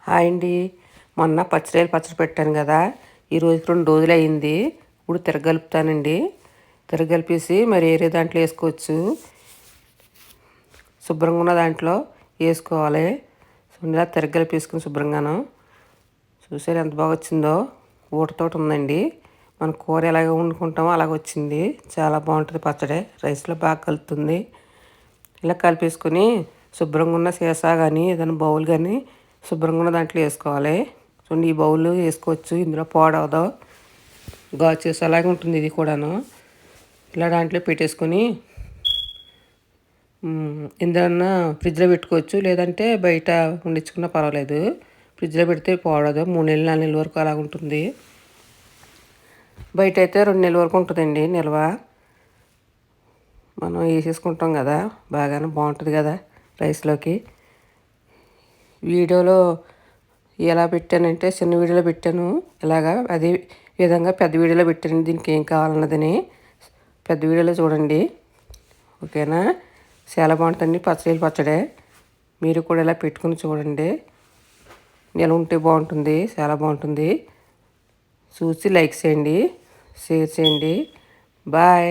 Hi అండి. మొన్న పచ్చడి పెట్టాను కదా, ఈరోజుకి 2 రోజులు అయింది. ఇప్పుడు తిరగలుపుతానండి. తిరగలిపేసి మరి వేరే దాంట్లో వేసుకోవచ్చు. శుభ్రంగా ఉన్న దాంట్లో వేసుకోవాలి. ఇలా తిరగలిపేసుకుని శుభ్రంగాను చూసారు ఎంత బాగా వచ్చిందో. ఊటతోటి ఉందండి. మన కూర ఎలాగ వండుకుంటామో అలాగ వచ్చింది. చాలా బాగుంటుంది పచ్చడి. రైస్లో బాగా కలుపుతుంది. ఇలా కలిపేసుకొని శుభ్రంగా ఉన్న సీసా కానీ ఏదైనా బౌల్ కానీ శుభ్రంగా ఉన్న దాంట్లో వేసుకోవాలి. చూడండి, ఈ బౌల్ వేసుకోవచ్చు. ఇందులో పాడవదు, గాజు సీసా అలాగే ఉంటుంది ఇది కూడాను. ఇలా దాంట్లో పెట్టేసుకొని ఎందుకన్నా ఫ్రిడ్జ్లో పెట్టుకోవచ్చు, లేదంటే బయట ఉండించుకున్నా పర్వాలేదు. ఫ్రిడ్జ్లో పెడితే పాడదు. 3 నెలలు 4 నెలల వరకు అలాగ ఉంటుంది. బయట అయితే 2 నెలల వరకు ఉంటుందండి నిల్వ. మనం వేసేసుకుంటాం కదా, బాగానే బాగుంటుంది కదా రైస్లోకి. వీడియోలో ఎలా పెట్టానంటే చిన్న వీడియోలో పెట్టాను ఇలాగా, అదే విధంగా పెద్ద వీడియోలో పెట్టాను. దీనికి ఏం కావాలన్నదని పెద్ద వీడియోలో చూడండి. ఓకేనా? చాలా బాగుంటుంది పచ్చడి. మీరు కూడా ఇలా పెట్టుకుని చూడండి. నిల్వ ఉంటే బాగుంటుంది, చాలా బాగుంటుంది. చూసి లైక్ చేయండి, షేర్ చేయండి. బాయ్.